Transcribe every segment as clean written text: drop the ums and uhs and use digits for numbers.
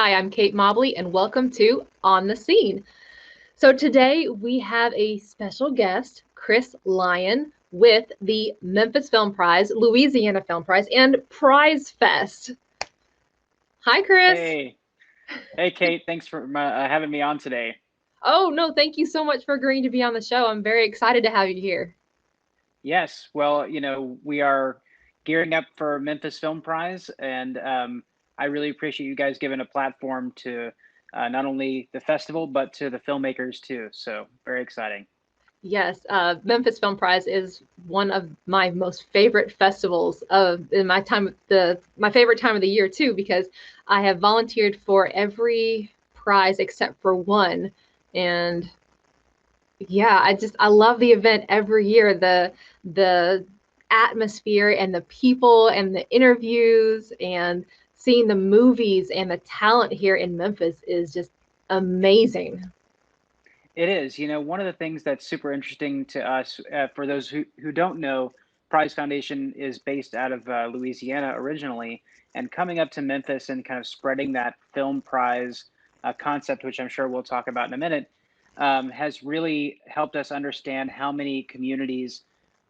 Hi, I'm Kate Mobley, and welcome to On the Scene. So today we have a special guest, Chris Lyon, with the Memphis Film Prize, Louisiana Film Prize, and Prize Fest. Hi, Chris. Hey, hey, Kate. Thanks for having me on today. Oh, no, thank you so much for agreeing to be on the show. I'm very excited to have you here. Yes, well, we are gearing up for Memphis Film Prize, and I really appreciate you guys giving a platform to not only the festival but to the filmmakers too. So very exciting. Yes, Memphis Film Prize is one of my most favorite festivals of in my time my favorite time of the year too, because I have volunteered for every prize except for one. And yeah, I love the event every year. The atmosphere and the people and the interviews and seeing the movies and the talent here in Memphis is just amazing. It is, one of the things that's super interesting to us, for those who don't know, Prize Foundation is based out of Louisiana originally, and coming up to Memphis and kind of spreading that film prize concept, which I'm sure we'll talk about in a minute, has really helped us understand how many communities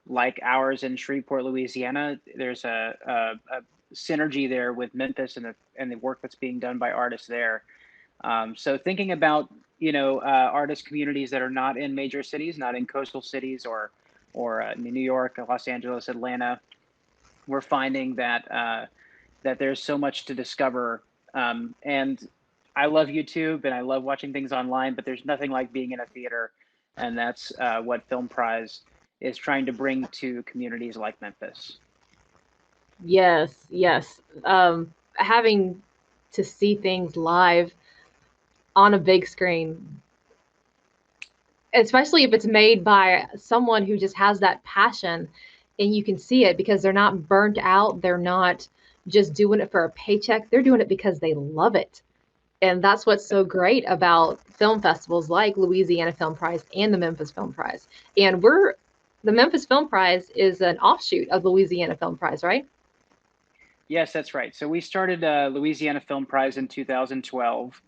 like ours in Shreveport, Louisiana, there's a synergy there with Memphis and the work that's being done by artists there. So thinking about artist communities that are not in major cities, not in coastal cities or New York, Los Angeles, Atlanta, we're finding that there's so much to discover. And I love YouTube and I love watching things online, but there's nothing like being in a theater, and that's what Film Prize is trying to bring to communities like Memphis. Yes, yes. Having to see things live on a big screen, especially if it's made by someone who just has that passion and you can see it because they're not burnt out. They're not just doing it for a paycheck. They're doing it because they love it. And that's what's so great about film festivals like Louisiana Film Prize and the Memphis Film Prize. And the Memphis Film Prize is an offshoot of Louisiana Film Prize, right? Yes, that's right. So we started Louisiana Film Prize in 2012,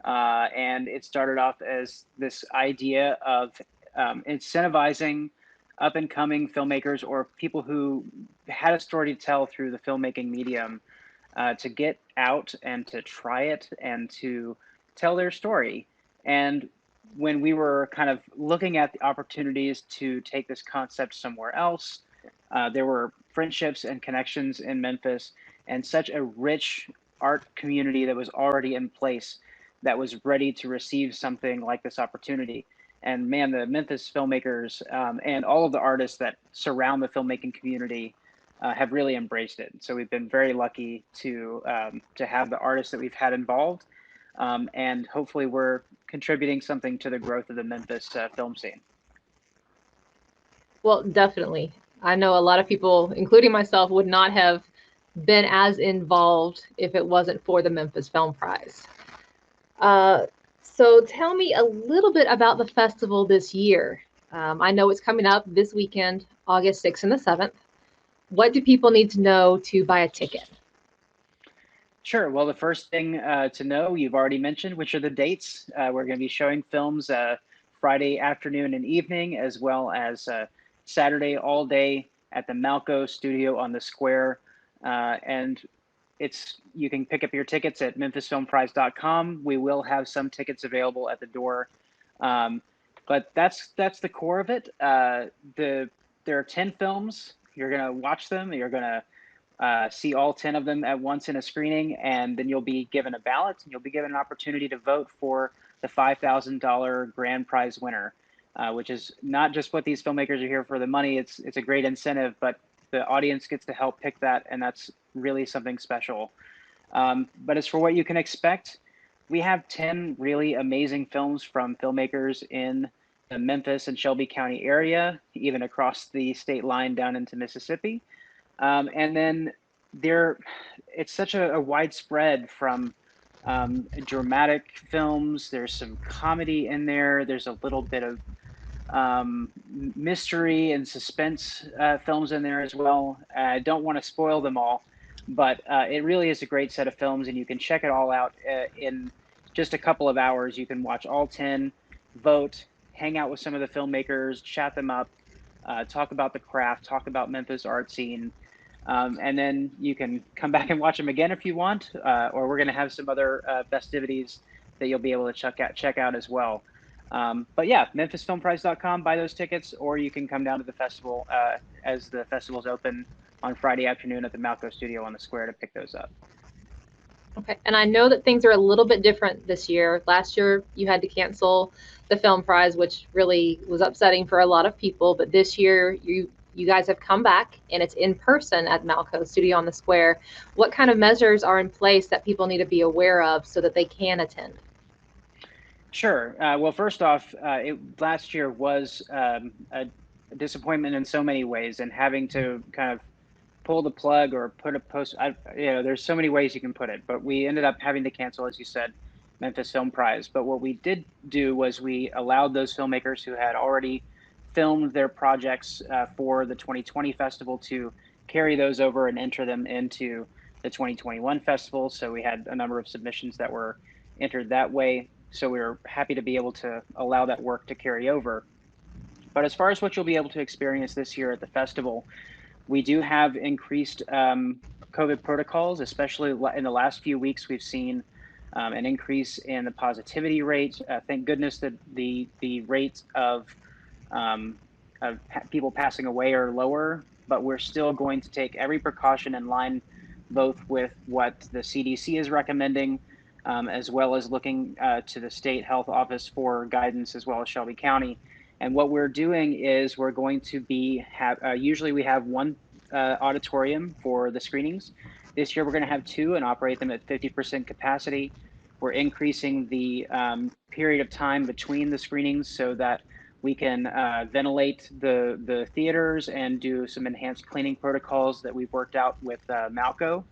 and it started off as this idea of incentivizing up and coming filmmakers or people who had a story to tell through the filmmaking medium to get out and to try it and to tell their story. And when we were kind of looking at the opportunities to take this concept somewhere else, there were friendships and connections in Memphis and such a rich art community that was already in place that was ready to receive something like this opportunity. And man, the Memphis filmmakers and all of the artists that surround the filmmaking community have really embraced it. So we've been very lucky to have the artists that we've had involved, and hopefully we're contributing something to the growth of the Memphis film scene. Well, definitely. I know a lot of people, including myself, would not have been as involved if it wasn't for the Memphis Film Prize. Uh, so tell me a little bit about the festival this year. I know it's coming up this weekend, August 6th and the 7th. What do people need to know to buy a ticket? Sure. Well, the first thing to know, you've already mentioned, which are the dates. We're going to be showing films Friday afternoon and evening, as well as Saturday all day at the Malco Studio on the Square. And it's you can pick up your tickets at memphisfilmprize.com. We will have some tickets available at the door, um, but that's the core of it. There are 10 films. You're gonna watch them. You're gonna see all 10 of them at once in a screening, and then you'll be given a ballot and you'll be given an opportunity to vote for the $5,000 grand prize winner, which is not just what these filmmakers are here for the money. It's a great incentive, but the audience gets to help pick that, and that's really something special. But as for what you can expect, we have 10 really amazing films from filmmakers in the Memphis and Shelby County area, even across the state line down into Mississippi. And then there, it's such a widespread from dramatic films. There's some comedy in there. There's a little bit of mystery and suspense films in there as well. I don't want to spoil them all, But it really is a great set of films, and you can check it all out in just a couple of hours. You can watch all 10, vote, hang out with some of the filmmakers, chat them up, talk about the craft, talk about Memphis art scene. And then you can come back and watch them again if you want, or we're going to have some other festivities that you'll be able to check out as well. But yeah, memphisfilmprize.com, buy those tickets, or you can come down to the festival as the festival's open on Friday afternoon at the Malco Studio on the Square to pick those up. Okay, and I know that things are a little bit different this year. Last year, you had to cancel the film prize, which really was upsetting for a lot of people. But this year, you guys have come back, and it's in person at Malco Studio on the Square. What kind of measures are in place that people need to be aware of so that they can attend? Sure. Well, first off, last year was a disappointment in so many ways, and having to kind of pull the plug or put a post. There's so many ways you can put it, but we ended up having to cancel, as you said, Memphis Film Prize. But what we did do was we allowed those filmmakers who had already filmed their projects for the 2020 festival to carry those over and enter them into the 2021 festival. So we had a number of submissions that were entered that way. So we were happy to be able to allow that work to carry over. But as far as what you'll be able to experience this year at the festival, we do have increased COVID protocols, especially in the last few weeks. We've seen an increase in the positivity rate. Thank goodness that the rates of people passing away are lower, but we're still going to take every precaution in line, both with what the CDC is recommending, as well as looking to the state health office for guidance, as well as Shelby County. And what we're doing is we're going to usually we have one auditorium for the screenings. This year we're going to have two and operate them at 50% capacity. We're increasing the period of time between the screenings so that we can ventilate the theaters and do some enhanced cleaning protocols that we've worked out with Malco.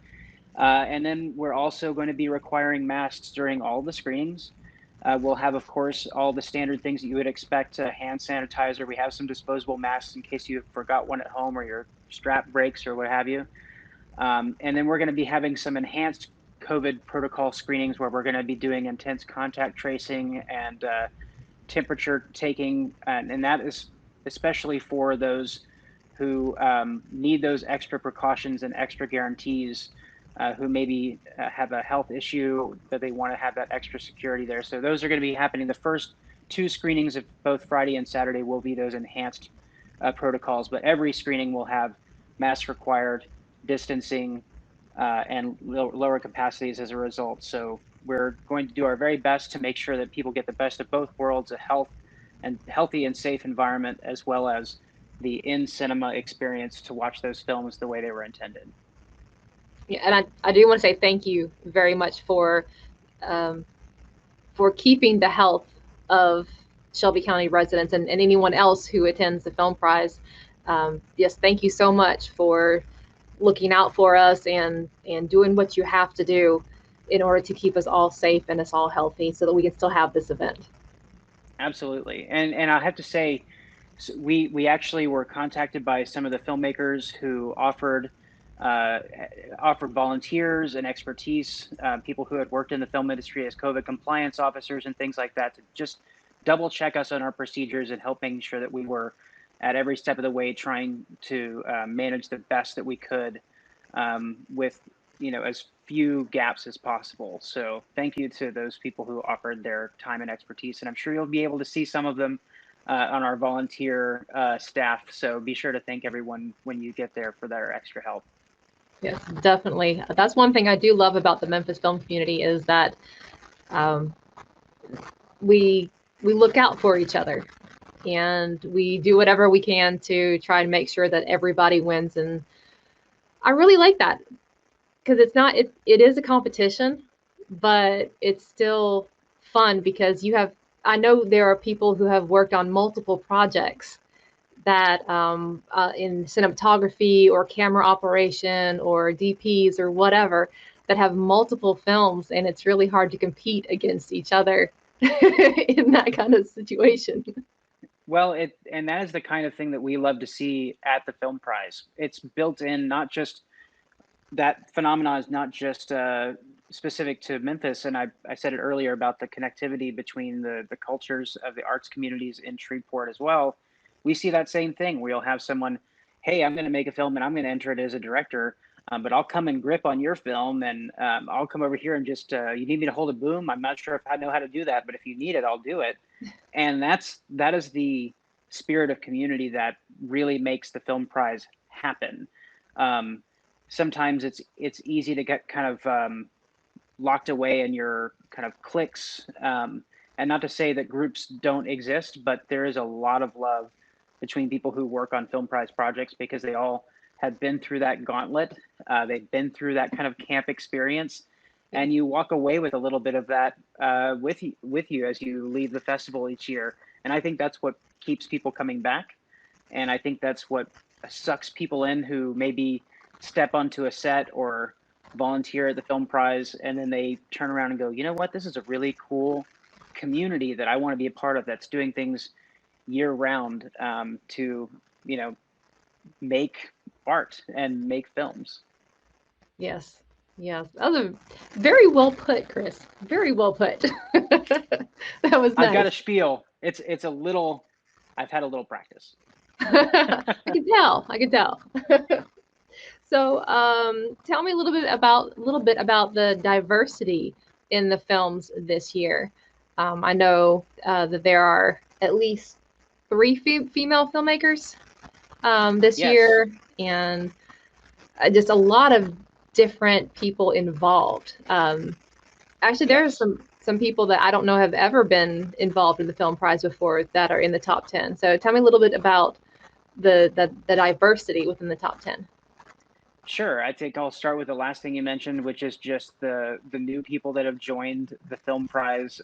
And then we're also going to be requiring masks during all the screenings. We'll have, of course, all the standard things that you would expect, hand sanitizer. We have some disposable masks in case you forgot one at home or your strap breaks or what have you. And then we're going to be having some enhanced COVID protocol screenings where we're going to be doing intense contact tracing and temperature taking. And that is especially for those who need those extra precautions and extra guarantees, who maybe have a health issue that they want to have that extra security there. So those are going to be happening. The first two screenings of both Friday and Saturday will be those enhanced protocols, but every screening will have mask required, distancing, and lower capacities as a result. So we're going to do our very best to make sure that people get the best of both worlds, a healthy and safe environment, as well as the in-cinema experience to watch those films the way they were intended. Yeah, and I do want to say thank you very much for keeping the health of Shelby County residents and anyone else who attends the Film Prize. Yes, thank you so much for looking out for us and doing what you have to do in order to keep us all safe and us all healthy so that we can still have this event. Absolutely. And I have to say, we actually were contacted by some of the filmmakers who offered volunteers and expertise, people who had worked in the film industry as COVID compliance officers and things like that, to just double check us on our procedures and helping sure that we were at every step of the way trying to manage the best that we could, with as few gaps as possible. So thank you to those people who offered their time and expertise, and I'm sure you'll be able to see some of them on our volunteer staff. So be sure to thank everyone when you get there for their extra help. Yes, definitely. That's one thing I do love about the Memphis film community is that we look out for each other and we do whatever we can to try and make sure that everybody wins. And I really like that because it is a competition, but it's still fun because I know there are people who have worked on multiple projects that in cinematography or camera operation or DPs or whatever that have multiple films, and it's really hard to compete against each other in that kind of situation. Well, and that is the kind of thing that we love to see at the Film Prize. It's built in not just that phenomenon is not just specific to Memphis, and I said it earlier about the connectivity between the cultures of the arts communities in Shreveport as well. We see that same thing where you'll have someone, hey, I'm going to make a film and I'm going to enter it as a director, but I'll come and grip on your film, and I'll come over here and just you need me to hold a boom. I'm not sure if I know how to do that, but if you need it, I'll do it. And that is the spirit of community that really makes the film prize happen. Sometimes it's easy to get kind of locked away in your kind of cliques, and not to say that groups don't exist, but there is a lot of love between people who work on film prize projects because they all have been through that gauntlet. They've been through that kind of camp experience, and you walk away with a little bit of that with you as you leave the festival each year. And I think that's what keeps people coming back, and I think that's what sucks people in who maybe step onto a set or volunteer at the film prize, and then they turn around and go, you know what, this is a really cool community that I want to be a part of, that's doing things year round, to, you know, make art and make films. Yes. Yes. That was a very well put, Chris. Very well put. That was nice. I've got a spiel. It's a little, I've had a little practice. I can tell. I can tell. So, tell me a little bit about the diversity in the films this year. I know that there are at least 3 female filmmakers this Yes. year, and just a lot of different people involved. Actually, there are some people that I don't know have ever been involved in the film prize before that are in the top 10. So, tell me a little bit about the diversity within the top 10. Sure. I think I'll start with the last thing you mentioned, which is just the new people that have joined the film prize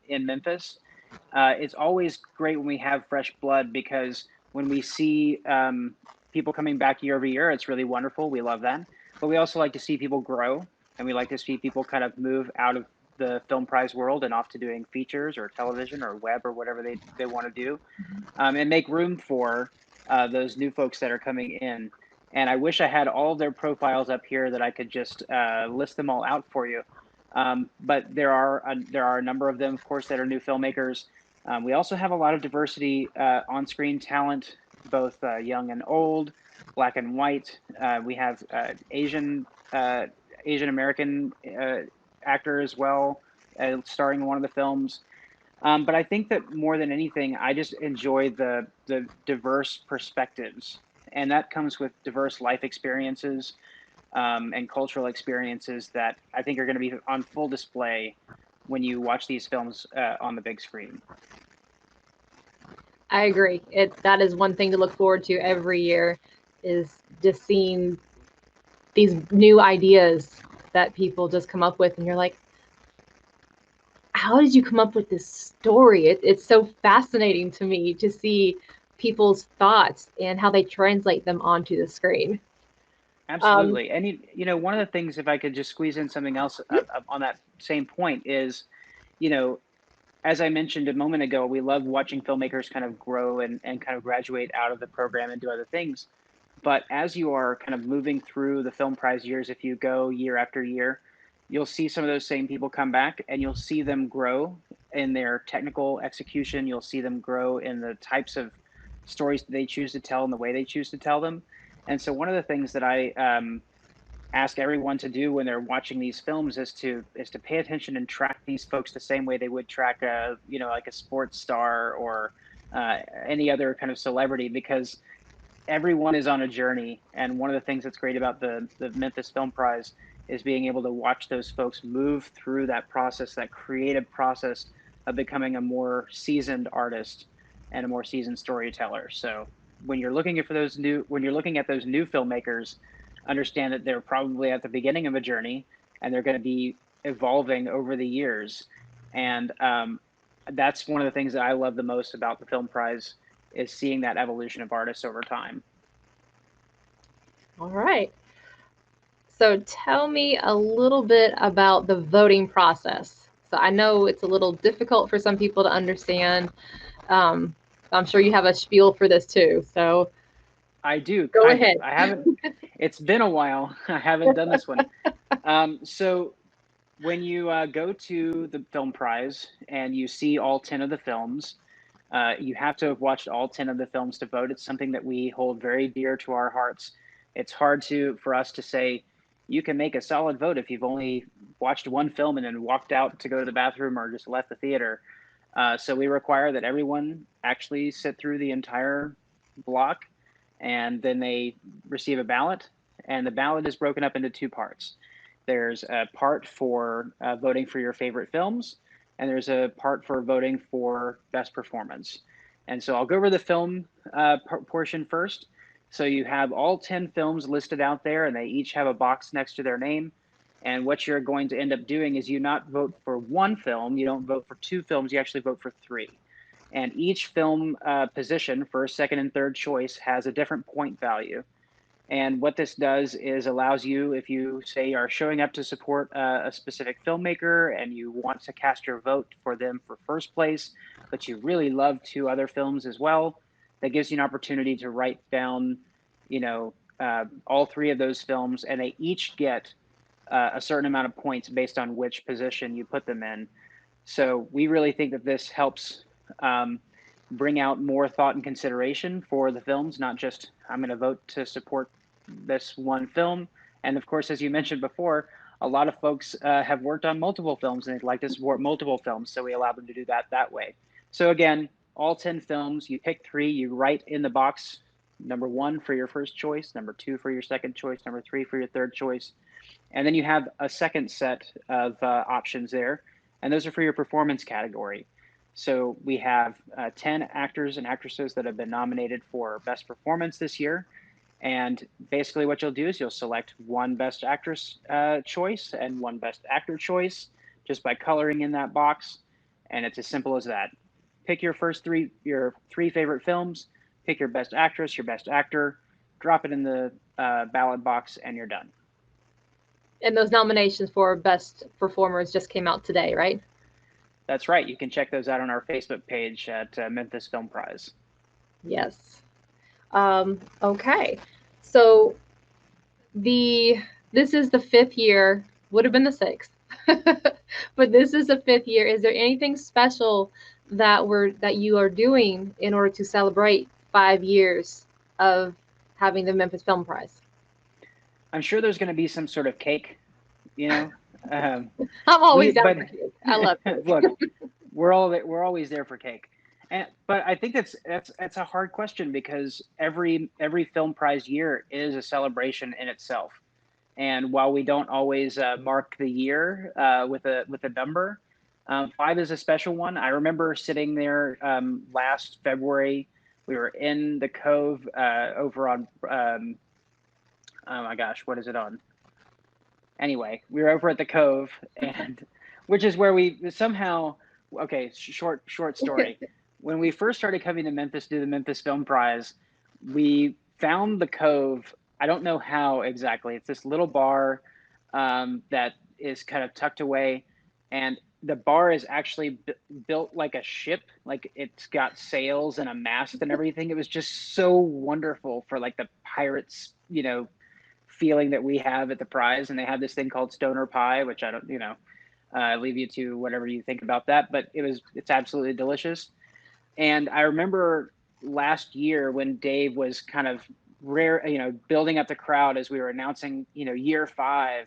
in Memphis. It's always great when we have fresh blood, because when we see people coming back year over year, it's really wonderful. We love that. But we also like to see people grow, and we like to see people kind of move out of the film prize world and off to doing features or television or web or whatever they want to do, and make room for those new folks that are coming in. And I wish I had all of their profiles up here that I could just list them all out for you. But there are a number of them, of course, that are new filmmakers. We also have a lot of diversity on-screen talent, both young and old, black and white. We have Asian American actor as well, starring in one of the films. But I think that more than anything, I just enjoy the diverse perspectives, and that comes with diverse life experiences and cultural experiences that I think are going to be on full display when you watch these films on the big screen. I agree. That is one thing to look forward to every year, is just seeing these new ideas that people just come up with, and you're like, how did you come up with this story? It's so fascinating to me to see people's thoughts and how they translate them onto the screen. Absolutely. And you know, one of the things, if I could just squeeze in something else on that same point, is, you know, as I mentioned a moment ago, we love watching filmmakers kind of grow and kind of graduate out of the program and do other things. But as you are kind of moving through the film prize years, if you go year after year, you'll see some of those same people come back, and you'll see them grow in their technical execution. You'll see them grow in the types of stories they choose to tell and the way they choose to tell them. And so one of the things that I ask everyone to do when they're watching these films is to pay attention and track these folks the same way they would track a, you know, like a sports star or any other kind of celebrity, because everyone is on a journey. And one of the things that's great about the Memphis Film Prize is being able to watch those folks move through that process, that creative process of becoming a more seasoned artist and a more seasoned storyteller. So when you're looking at those new filmmakers, understand that they're probably at the beginning of a journey, and they're going to be evolving over the years. And that's one of the things that I love the most about the Film Prize, is seeing that evolution of artists over time. All right. So tell me a little bit about the voting process. So I know it's a little difficult for some people to understand. I'm sure you have a spiel for this too. So I do. Go ahead. I haven't. It's been a while. I haven't done this one. So when you go to the film prize and you see all 10 of the films, you have to have watched all 10 of the films to vote. It's something that we hold very dear to our hearts. It's hard for us to say you can make a solid vote if you've only watched one film and then walked out to go to the bathroom or just left the theater. So we require that everyone actually sit through the entire block, and then they receive a ballot, and the ballot is broken up into two parts. There's a part for voting for your favorite films, and there's a part for voting for best performance. And so I'll go over the film portion first. So you have all 10 films listed out there, and they each have a box next to their name. And what you're going to end up doing is you not vote for one film, you don't vote for two films, you actually vote for three. And each film position, first, second, and third choice, has a different point value. And what this does is allows you, if you say are showing up to support a specific filmmaker and you want to cast your vote for them for first place, but you really love two other films as well, that gives you an opportunity to write down, all three of those films, and they each get a certain amount of points based on which position you put them in. So we really think that this helps bring out more thought and consideration for the films, not just I'm going to vote to support this one film. And of course, as you mentioned before, a lot of folks have worked on multiple films and they'd like to support multiple films. So we allow them to do that way. So again, all 10 films, you pick three, you write in the box, number one for your first choice, number two for your second choice, number three for your third choice. And then you have a second set of options there, and those are for your performance category. So we have 10 actors and actresses that have been nominated for Best Performance this year. And basically what you'll do is you'll select one Best Actress choice and one Best Actor choice just by coloring in that box. And it's as simple as that. Pick your three favorite films, pick your Best Actress, your Best Actor, drop it in the ballot box, and you're done. And those nominations for best performers just came out today, right? That's right. You can check those out on our Facebook page at Memphis Film Prize. Yes. Okay. So this is the 5th year, would have been the 6th, but this is the 5th year. Is there anything special that you are doing in order to celebrate 5 years of having the Memphis Film Prize? I'm sure there's going to be some sort of cake, I'm always down for cake. I love it. Look, we're always there for cake. But I think that's a hard question because every film prize year is a celebration in itself. And while we don't always mark the year with a number, 5 is a special one. I remember sitting there last February. We were in the Cove over on oh my gosh, what is it on? Anyway, we were over at the Cove, and which is where we somehow, okay, short story. When we first started coming to Memphis to do the Memphis Film Prize, we found the Cove. I don't know how exactly. It's this little bar that is kind of tucked away, and the bar is actually built like a ship. Like it's got sails and a mast and everything. It was just so wonderful for like the pirates, feeling that we have at the prize. And they have this thing called stoner pie, which I don't, leave you to whatever you think about that, but it's absolutely delicious. And I remember last year when Dave was kind of building up the crowd as we were announcing, year 5,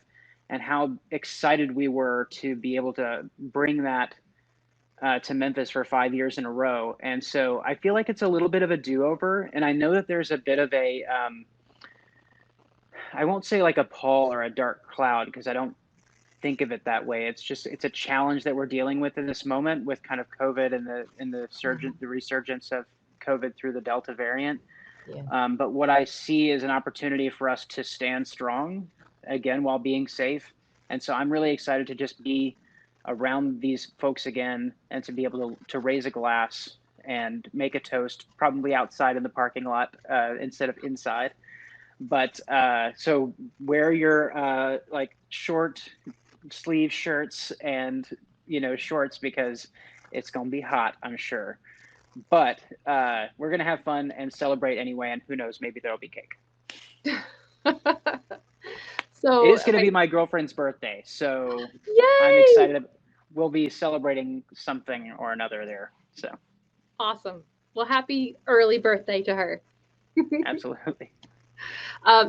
and how excited we were to be able to bring that to Memphis for 5 years in a row. And so I feel like it's a little bit of a do-over. And I know that there's a bit of a, I won't say like a pall or a dark cloud, because I don't think of it that way. It's a challenge that we're dealing with in this moment with kind of COVID and the resurgence of COVID through the Delta variant. Yeah. But what I see is an opportunity for us to stand strong again while being safe. And so I'm really excited to just be around these folks again and to be able to raise a glass and make a toast, probably outside in the parking lot instead of inside. But so wear your like short sleeve shirts and shorts, because it's gonna be hot, I'm sure. But we're gonna have fun and celebrate anyway, and who knows, maybe there'll be cake. It So, is going to be my girlfriend's birthday, so I'm yay! excited. We'll be celebrating something or another there. So Awesome. Well, happy early birthday to her. absolutely.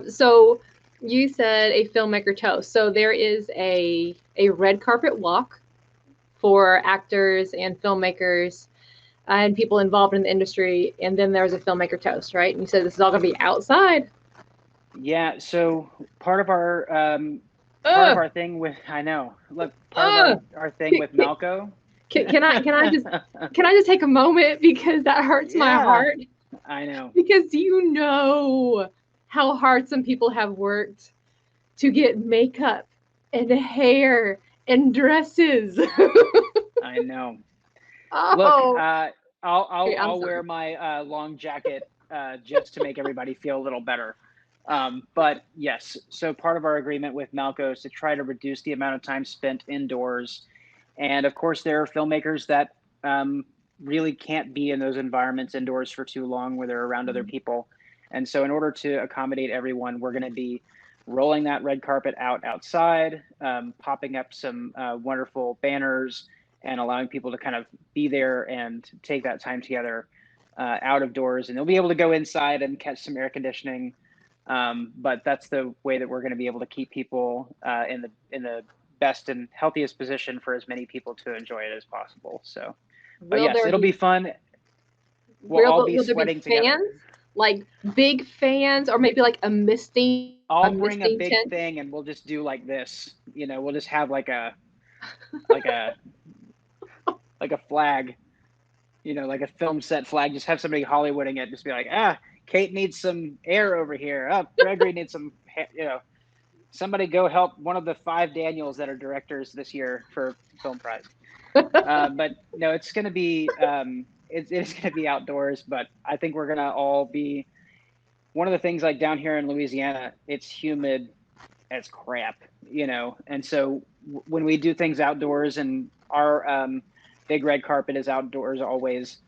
So you said a filmmaker toast. So there is a red carpet walk for actors and filmmakers and people involved in the industry, and then there's a filmmaker toast, right? And you said this is all going to be outside. Yeah. So part of Ugh, our thing with I know. Look, part of ugh. our thing with Can, Malco. can I just take a moment because that hurts my Yeah, heart, I know. because you know how hard some people have worked to get makeup and hair and dresses. I know. Look, Oh, okay, I'm I'll wear sorry. my long jacket just to make everybody feel a little better. But yes, so part of our agreement with Malco is to try to reduce the amount of time spent indoors, and of course there are filmmakers that um, really can't be in those environments indoors for too long where they're around other people, and so in order to accommodate everyone, we're going to be rolling that red carpet outside, popping up some wonderful banners and allowing people to kind of be there and take that time together out of doors. And they'll be able to go inside and catch some air conditioning. But that's the way that we're going to be able to keep people in the best and healthiest position for as many people to enjoy it as possible. So, but Will yes, there it'll be be fun. We'll will, all be will there be sweating together. fans? Like big fans, or maybe like a I'll bring a misting big tent? thing and we'll just do like this. We'll just have like a like a flag, like a film set flag. Just have somebody Hollywooding it. Just be like, Kate needs some air over here. Oh, Gregory needs some. Somebody go help one of the 5 Daniels that are directors this year for Film Prize. But no, it's going to be it's going to be outdoors. But I think we're going to all be one of the things like down here in Louisiana. It's humid as crap, and so when we do things outdoors and our big red carpet is outdoors always,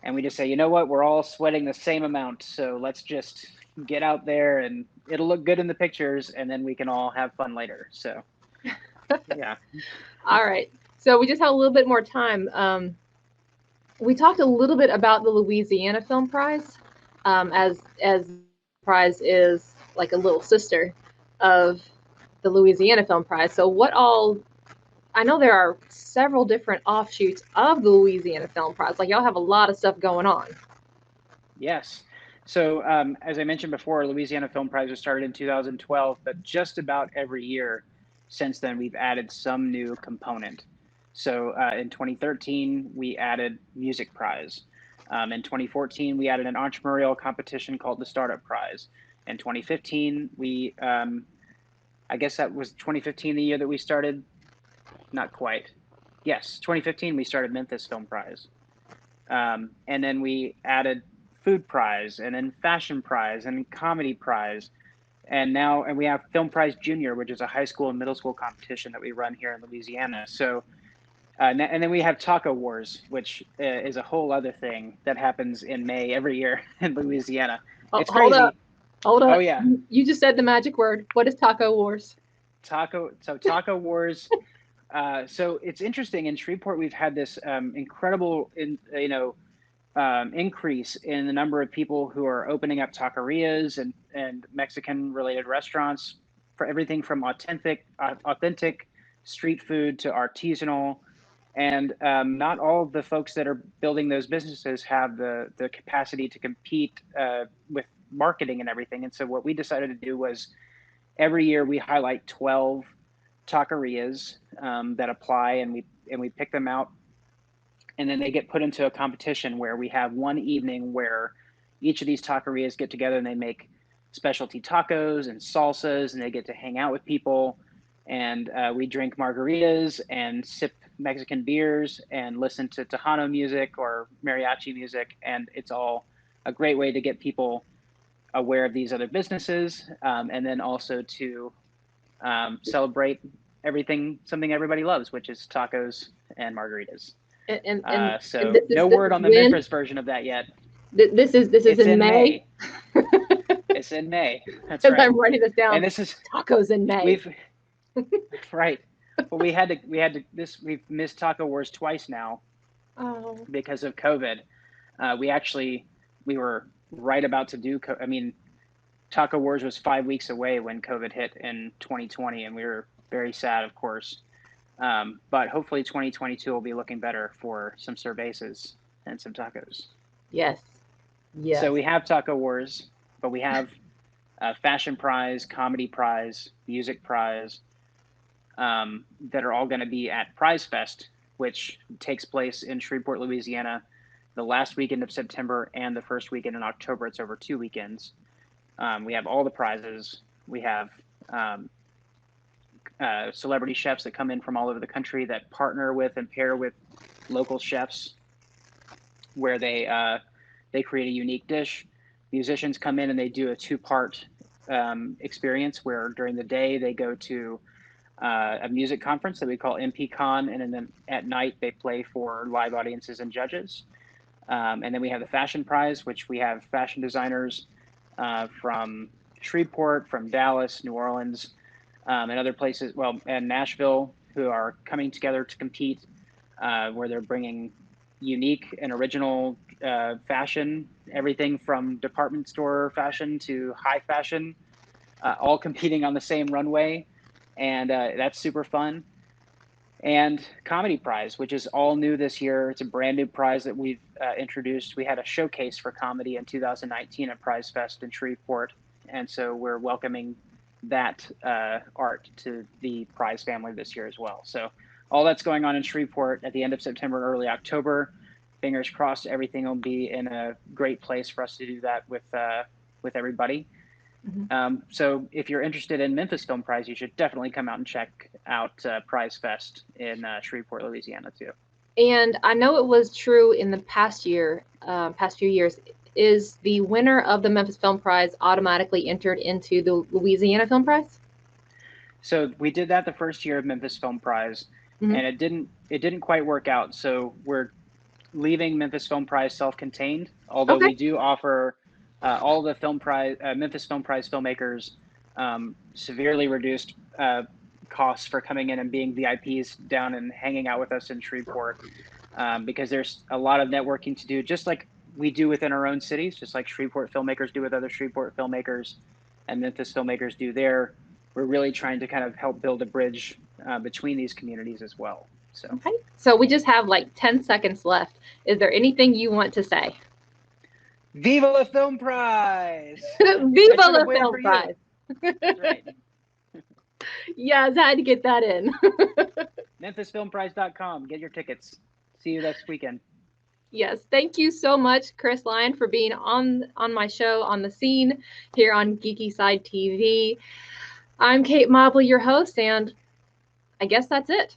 and we just say, you know what, we're all sweating the same amount, so let's just get out there and it'll look good in the pictures and then we can all have fun later. So yeah. All right. So we just have a little bit more time. We talked a little bit about the Louisiana Film Prize, as prize is like a little sister of the Louisiana Film Prize. So what all? I know there are several different offshoots of the Louisiana Film Prize. Like y'all have a lot of stuff going on. Yes. So as I mentioned before, Louisiana Film Prize was started in 2012, but just about every year since then we've added some new component. So in 2013 we added Music Prize. In 2014 we added an entrepreneurial competition called the Startup Prize. In 2015 I guess that was 2015 the year that we started. Not quite. Yes, 2015 we started Memphis Film Prize. And then we added food prize and then fashion prize and comedy prize. And we have Film Prize Junior, which is a high school and middle school competition that we run here in Louisiana. So, and then we have Taco Wars, which is a whole other thing that happens in May every year in Louisiana. Oh, It's crazy. hold Oh up. yeah, You just said the magic word. What is Taco Wars? Taco Wars. So it's interesting. In Shreveport, we've had this incredible, increase in the number of people who are opening up taquerias and Mexican related restaurants for everything from authentic street food to artisanal. And not all of the folks that are building those businesses have the capacity to compete with marketing and everything. And so what we decided to do was every year we highlight 12 taquerias that apply, and we pick them out, and then they get put into a competition where we have one evening where each of these taquerias get together and they make specialty tacos and salsas, and they get to hang out with people, and we drink margaritas and sip Mexican beers and listen to Tejano music or mariachi music, and it's all a great way to get people aware of these other businesses, and then also to celebrate something everybody loves, which is tacos and margaritas. And So this no is word on the when Memphis version of that yet. this is It's in in May. May. Nice, in May. That's As right. I'm writing this down. And this is Tacos in May. we've right. Well, we've missed Taco Wars twice now Oh. because of COVID. We were right about to do. I mean, Taco Wars was 5 weeks away when COVID hit in 2020, and we were very sad, of course. But hopefully 2022 will be looking better for some cervezas and some tacos. Yes. Yes. So we have Taco Wars, but we have Fashion Prize, Comedy Prize, Music Prize, that are all going to be at Prize Fest, which takes place in Shreveport, Louisiana, the last weekend of September and the first weekend in October. It's over 2 weekends. We have all the prizes. We have celebrity chefs that come in from all over the country that partner with and pair with local chefs, where they create a unique dish. Musicians come in and they do a 2-part experience where during the day they go to a music conference that we call MPCon, and then at night they play for live audiences and judges. And then we have the Fashion Prize, which we have fashion designers from Shreveport, from Dallas, New Orleans, and other places, and Nashville, who are coming together to compete, where they're bringing unique and original fashion, everything from department store fashion to high fashion, all competing on the same runway. And that's super fun. And Comedy Prize, which is all new this year. It's a brand new prize that we've introduced. We had a showcase for comedy in 2019 at Prize Fest in Shreveport. And so we're welcoming that art to the prize family this year as well. So all that's going on in Shreveport at the end of September, early October. Fingers crossed everything will be in a great place for us to do that with everybody. Mm-hmm. So if you're interested in Memphis Film Prize, you should definitely come out and check out Prize Fest in Shreveport, Louisiana too. And I know it was true in the past few years. Is the winner of the Memphis Film Prize automatically entered into the Louisiana Film Prize? So we did that the first year of Memphis Film Prize, mm-hmm. and it didn't quite work out. So we're leaving Memphis Film Prize self-contained, although we do offer all the Memphis Film Prize filmmakers severely reduced costs for coming in and being VIPs down and hanging out with us in Shreveport, because there's a lot of networking to do, just like we do within our own cities, just like Shreveport filmmakers do with other Shreveport filmmakers and Memphis filmmakers do there. We're really trying to kind of help build a bridge between these communities as well. So. Okay. So we just have like 10 seconds left. Is there anything you want to say? Viva la Film Prize! Viva la Film Prize! Right. Yes, I had to get that in. MemphisFilmPrize.com. Get your tickets. See you next weekend. Yes, thank you so much, Chris Lyon, for being on my show, On the Scene, here on Geeky Side TV. I'm Kate Mobley, your host, and I guess that's it.